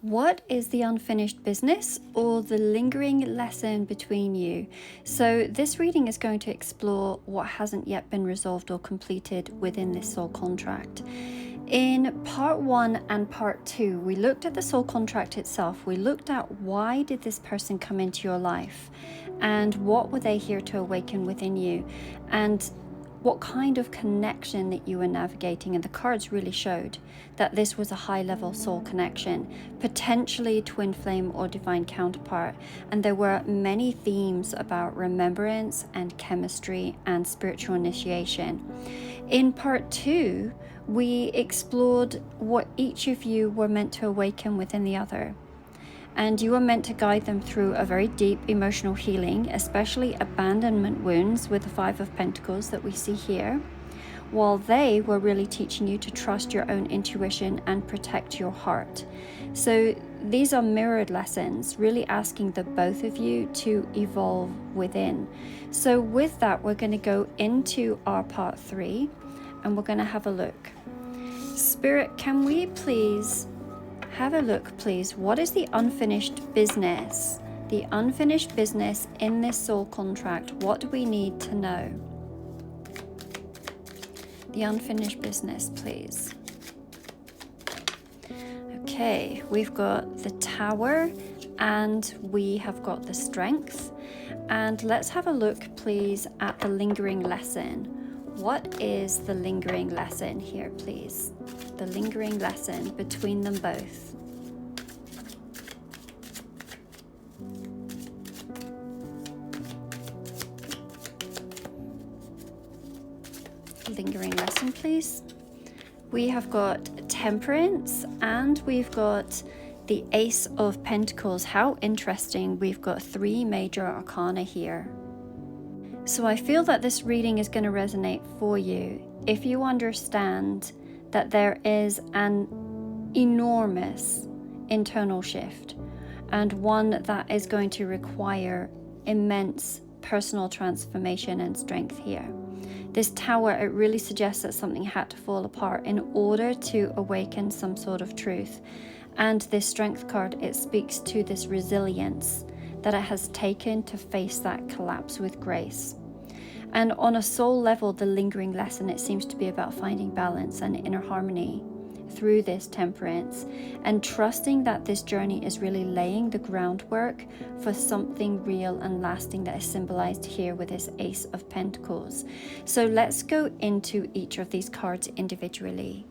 What is the unfinished business or the lingering lesson between you? So this reading is going to explore what hasn't yet been resolved or completed within this soul contract. In part 1 and part 2, we looked at the soul contract itself. We looked at why did this person come into your life and what were they here to awaken within you, and what kind of connection that you were navigating. And the cards really showed that this was a high-level soul connection, potentially twin flame or divine counterpart. And there were many themes about remembrance and chemistry and spiritual initiation. In part 2, we explored what each of you were meant to awaken within the other. And you were meant to guide them through a very deep emotional healing, especially abandonment wounds with the Five of Pentacles that we see here, while they were really teaching you to trust your own intuition and protect your heart. So these are mirrored lessons, really asking the both of you to evolve within. So with that, we're going to go into our part 3 and we're going to have a look. Spirit, can we please have a look, please? What is the unfinished business? The unfinished business in this soul contract. What do we need to know? The unfinished business, please. Okay, we've got the Tower and we have got the Strength. And let's have a look, please, at the lingering lesson. What is the lingering lesson here, please? The lingering lesson between them both. Lingering lesson, please. We have got Temperance and we've got the Ace of Pentacles. How interesting. We've got 3 major arcana here. So I feel that this reading is going to resonate for you if you understand that there is an enormous internal shift and one that is going to require immense personal transformation and strength here. This Tower, it really suggests that something had to fall apart in order to awaken some sort of truth. And this Strength card, it speaks to this resilience that it has taken to face that collapse with grace. And on a soul level, the lingering lesson, it seems to be about finding balance and inner harmony through this Temperance and trusting that this journey is really laying the groundwork for something real and lasting that is symbolized here with this Ace of Pentacles. So let's go into each of these cards individually.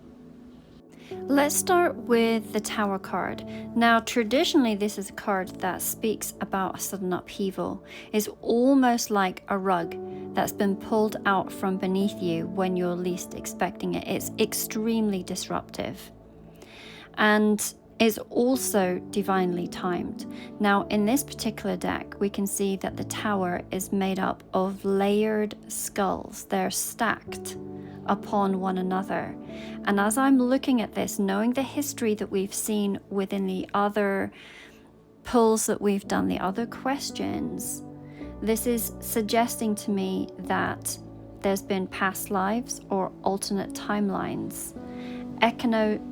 Let's start with the Tower card. Now, traditionally, this is a card that speaks about a sudden upheaval. It's almost like a rug that's been pulled out from beneath you when you're least expecting it. It's extremely disruptive. And is also divinely timed. Now, in this particular deck, we can see that the Tower is made up of layered skulls. They're stacked upon one another. And as I'm looking at this, knowing the history that we've seen within the other pulls that we've done, the other questions, this is suggesting to me that there's been past lives or alternate timelines,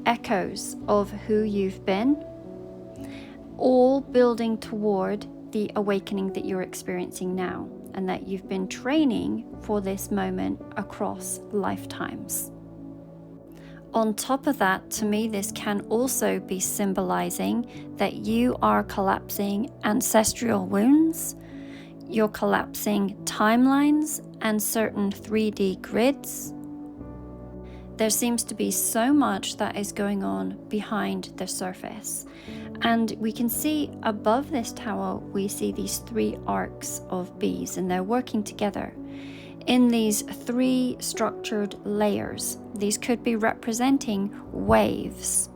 echoes of who you've been, all building toward the awakening that you're experiencing now, and that you've been training for this moment across lifetimes. On top of that, to me, this can also be symbolizing that you are collapsing ancestral wounds, you're collapsing timelines and certain 3D grids. There seems to be so much that is going on behind the surface. And we can see above this Tower, we see these 3 arcs of bees, and they're working together in these 3 structured layers. These could be representing waves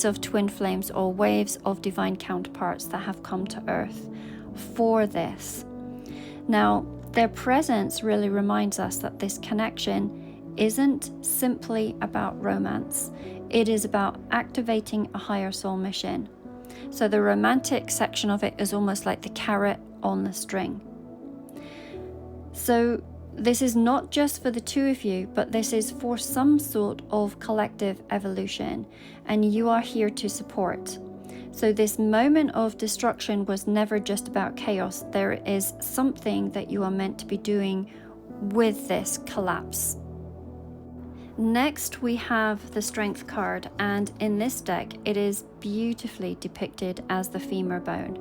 of twin flames or waves of divine counterparts that have come to Earth for this. Now, their presence really reminds us that this connection isn't simply about romance. It is about activating a higher soul mission. So the romantic section of it is almost like the carrot on the string. So this is not just for the 2 of you, but this is for some sort of collective evolution, and you are here to support. So this moment of destruction was never just about chaos. There is something that you are meant to be doing with this collapse. Next, we have the Strength card, and in this deck, it is beautifully depicted as the femur bone,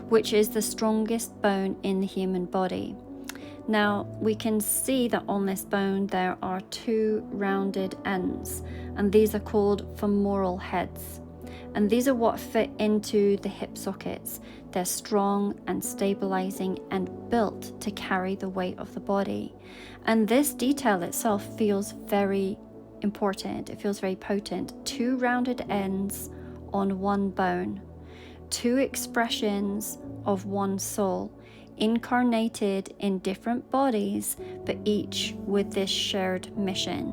which is the strongest bone in the human body. Now, we can see that on this bone there are two rounded ends, and these are called femoral heads. And these are what fit into the hip sockets. They're strong and stabilizing and built to carry the weight of the body. And this detail itself feels very important. It feels very potent. Two rounded ends on one bone. Two expressions of one soul, incarnated in different bodies, but each with this shared mission.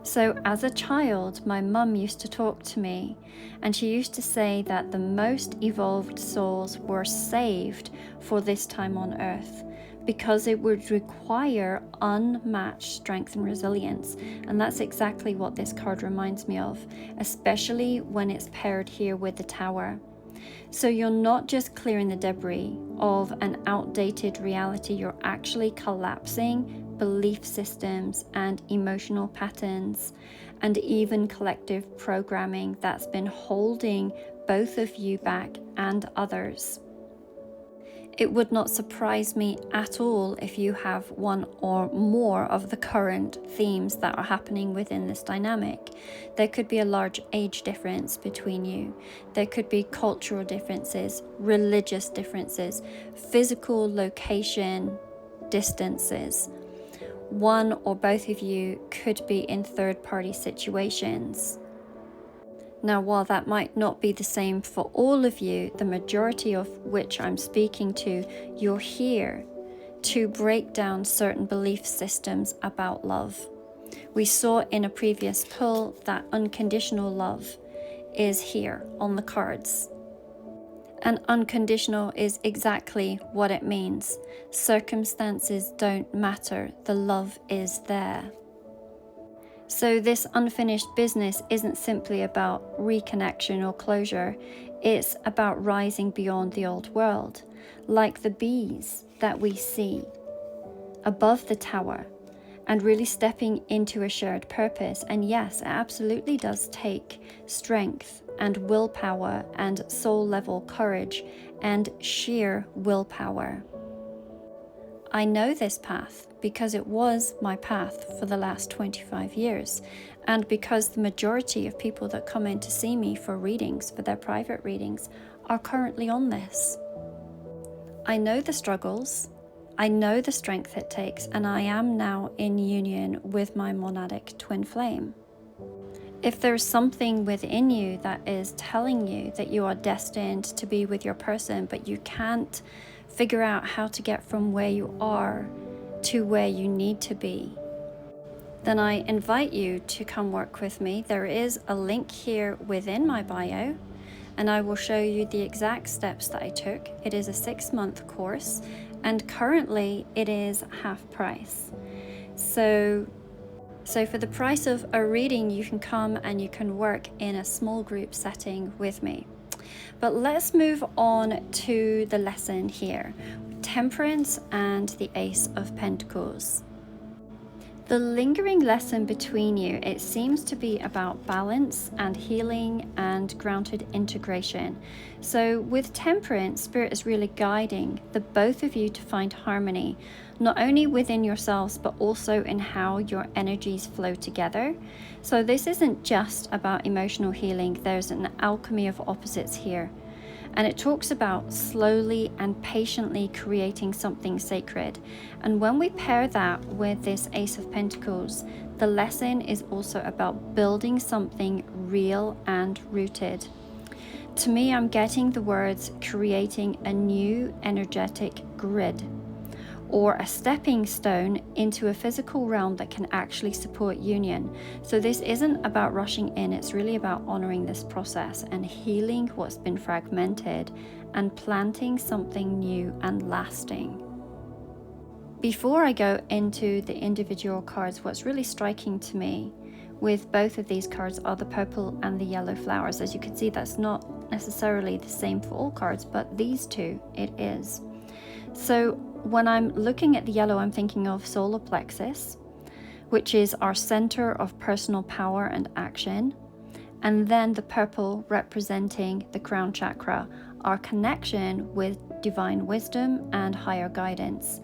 So as a child, my mum used to talk to me, and she used to say that the most evolved souls were saved for this time on earth because it would require unmatched strength and resilience. And that's exactly what this card reminds me of, especially when it's paired here with the Tower. So you're not just clearing the debris of an outdated reality, you're actually collapsing belief systems and emotional patterns and even collective programming that's been holding both of you back and others. It would not surprise me at all if you have one or more of the current themes that are happening within this dynamic. There could be a large age difference between you. There could be cultural differences, religious differences, physical location distances. One or both of you could be in third-party situations. Now, while that might not be the same for all of you, the majority of which I'm speaking to, you're here to break down certain belief systems about love. We saw in a previous pull that unconditional love is here on the cards. And unconditional is exactly what it means. Circumstances don't matter, the love is there. So this unfinished business isn't simply about reconnection or closure, it's about rising beyond the old world, like the bees that we see above the tower, and really stepping into a shared purpose. And yes, it absolutely does take strength and willpower and soul level courage and sheer willpower. I know this path because it was my path for the last 25 years, and because the majority of people that come in to see me for readings, for their private readings, are currently on this. I know the struggles, I know the strength it takes, and I am now in union with my monadic twin flame. If there's something within you that is telling you that you are destined to be with your person, but you can't figure out how to get from where you are to where you need to be, then I invite you to come work with me. There is a link here within my bio, and I will show you the exact steps that I took. It is a 6-month course, and currently it is half price. So for the price of a reading, you can come and you can work in a small group setting with me. But let's move on to the lesson here. Temperance and the Ace of Pentacles. The lingering lesson between you, it seems to be about balance and healing and grounded integration. So with Temperance, Spirit is really guiding the both of you to find harmony, not only within yourselves, but also in how your energies flow together. So this isn't just about emotional healing, there's an alchemy of opposites here. And it talks about slowly and patiently creating something sacred. And when we pair that with this Ace of Pentacles, the lesson is also about building something real and rooted. To me, I'm getting the words creating a new energetic grid, or a stepping stone into a physical realm that can actually support union. So this isn't about rushing in, it's really about honoring this process and healing what's been fragmented and planting something new and lasting. Before I go into the individual cards, what's really striking to me with both of these cards are the purple and the yellow flowers. As you can see, that's not necessarily the same for all cards, but these two, it is. So when I'm looking at the yellow, I'm thinking of solar plexus, which is our center of personal power and action. And then the purple representing the crown chakra, our connection with divine wisdom and higher guidance.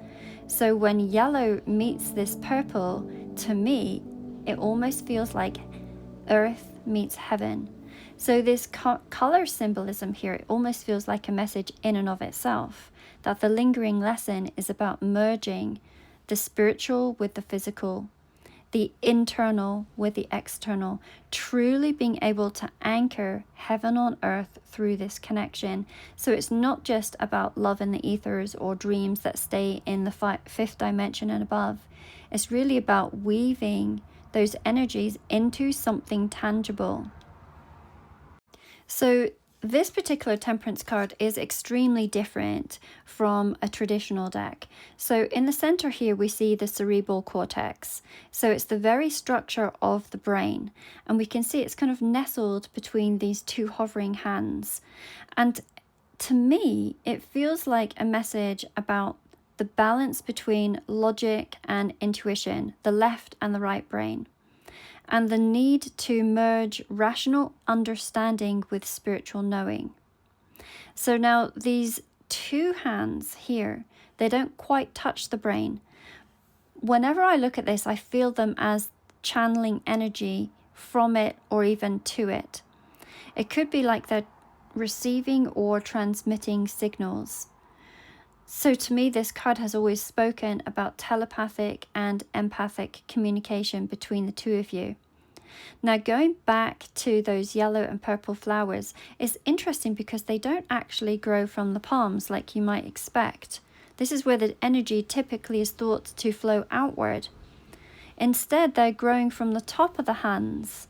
So when yellow meets this purple, to me, it almost feels like earth meets heaven. So this color symbolism here, it almost feels like a message in and of itself, that the lingering lesson is about merging the spiritual with the physical, the internal with the external, truly being able to anchor heaven on earth through this connection. So it's not just about love in the ethers or dreams that stay in the fifth dimension and above. It's really about weaving those energies into something tangible. So this particular temperance card is extremely different from a traditional deck. So in the center here, we see the cerebral cortex. So it's the very structure of the brain. And we can see it's kind of nestled between these two hovering hands. And to me, it feels like a message about the balance between logic and intuition, the left and the right brain, and the need to merge rational understanding with spiritual knowing. So now these two hands here, they don't quite touch the brain. Whenever I look at this, I feel them as channeling energy from it or even to it. It could be like they're receiving or transmitting signals. So to me, this card has always spoken about telepathic and empathic communication between the two of you. Now, going back to those yellow and purple flowers, it's interesting because they don't actually grow from the palms like you might expect. This is where the energy typically is thought to flow outward. Instead, they're growing from the top of the hands.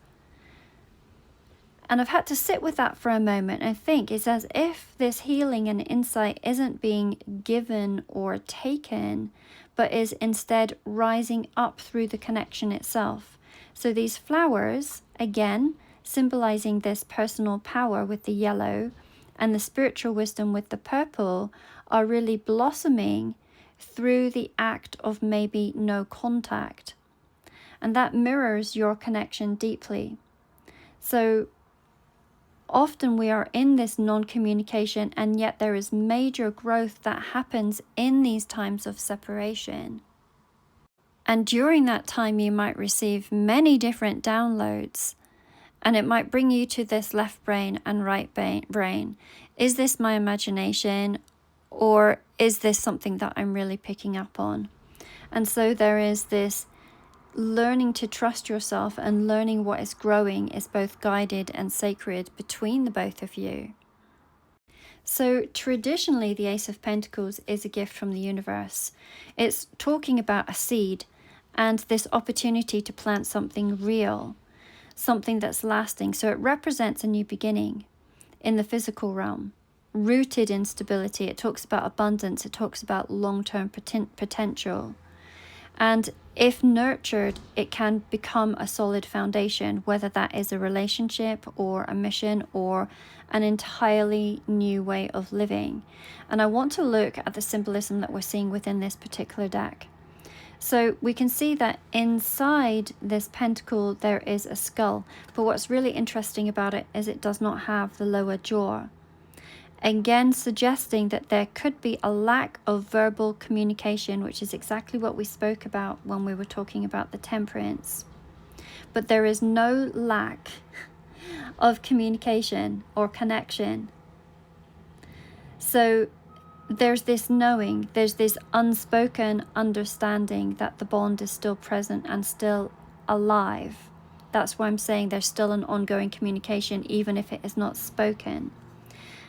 And I've had to sit with that for a moment and think it's as if this healing and insight isn't being given or taken, but is instead rising up through the connection itself. So these flowers, again, symbolizing this personal power with the yellow and the spiritual wisdom with the purple, are really blossoming through the act of maybe no contact. And that mirrors your connection deeply. So often we are in this non-communication, and yet there is major growth that happens in these times of separation. And during that time, you might receive many different downloads, and it might bring you to this left brain and right brain. Is this my imagination, or is this something that I'm really picking up on? And so there is this learning to trust yourself, and learning what is growing is both guided and sacred between the both of you. So traditionally, the Ace of Pentacles is a gift from the universe. It's talking about a seed and this opportunity to plant something real, something that's lasting. So it represents a new beginning in the physical realm, rooted in stability. It talks about abundance. It talks about long-term potential. And if nurtured, it can become a solid foundation, whether that is a relationship or a mission or an entirely new way of living. And I want to look at the symbolism that we're seeing within this particular deck. So we can see that inside this pentacle, there is a skull. But what's really interesting about it is it does not have the lower jaw. Again, suggesting that there could be a lack of verbal communication, which is exactly what we spoke about when we were talking about the temperance. But there is no lack of communication or connection. So there's this knowing, there's this unspoken understanding that the bond is still present and still alive. That's why I'm saying there's still an ongoing communication, even if it is not spoken.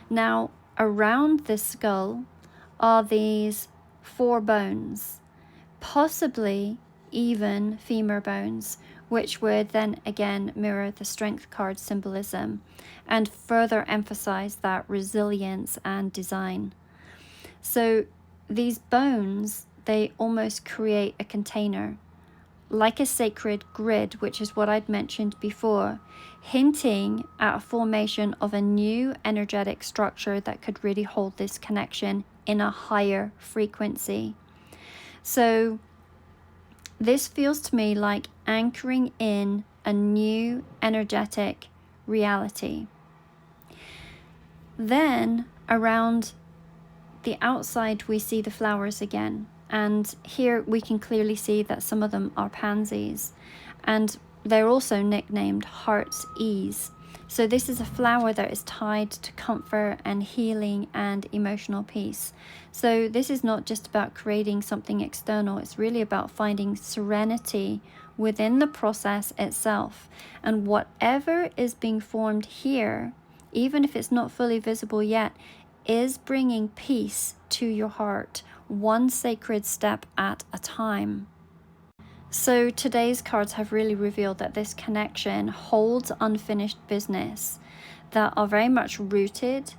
Now, around this skull are these 4 bones, possibly even femur bones, which would then again mirror the strength card symbolism and further emphasize that resilience and design. So these bones, they almost create a container like a sacred grid, which is what I'd mentioned before, hinting at a formation of a new energetic structure that could really hold this connection in a higher frequency. So this feels to me like anchoring in a new energetic reality. Then around the outside, we see the flowers again. And here we can clearly see that some of them are pansies. And they're also nicknamed Heart's Ease. So this is a flower that is tied to comfort and healing and emotional peace. So this is not just about creating something external. It's really about finding serenity within the process itself. And whatever is being formed here, even if it's not fully visible yet, is bringing peace to your heart, one sacred step at a time. So today's cards have really revealed that this connection holds unfinished business that are very much rooted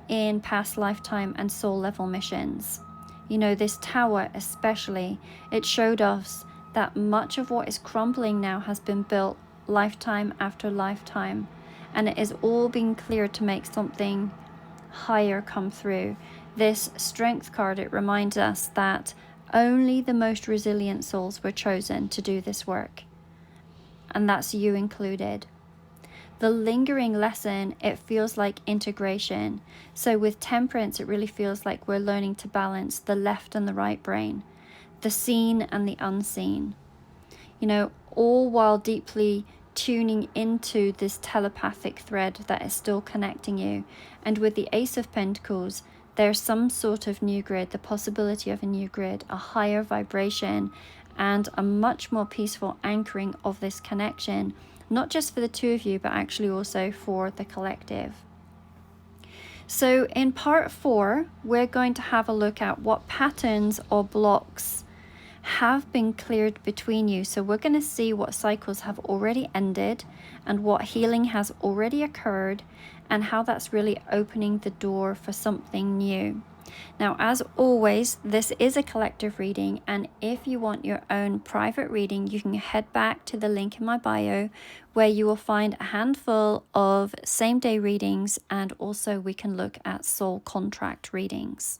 in past lifetime and soul level missions. You know, this tower especially, it showed us that much of what is crumbling now has been built lifetime after lifetime, and it is all being cleared to make something higher come through. This strength card, it reminds us that only the most resilient souls were chosen to do this work, and that's you included. The lingering lesson, it feels like integration. So with Temperance, it really feels like we're learning to balance the left and the right brain, the seen and the unseen, you know, all while deeply tuning into this telepathic thread that is still connecting you. And with the Ace of Pentacles, there's some sort of new grid, the possibility of a new grid, a higher vibration, and a much more peaceful anchoring of this connection, not just for the two of you, but actually also for the collective. So in part 4, we're going to have a look at what patterns or blocks have been cleared between you. So we're going to see what cycles have already ended and what healing has already occurred, and how that's really opening the door for something new. Now, as always, this is a collective reading, and if you want your own private reading, you can head back to the link in my bio, where you will find a handful of same-day readings, and also we can look at soul contract readings.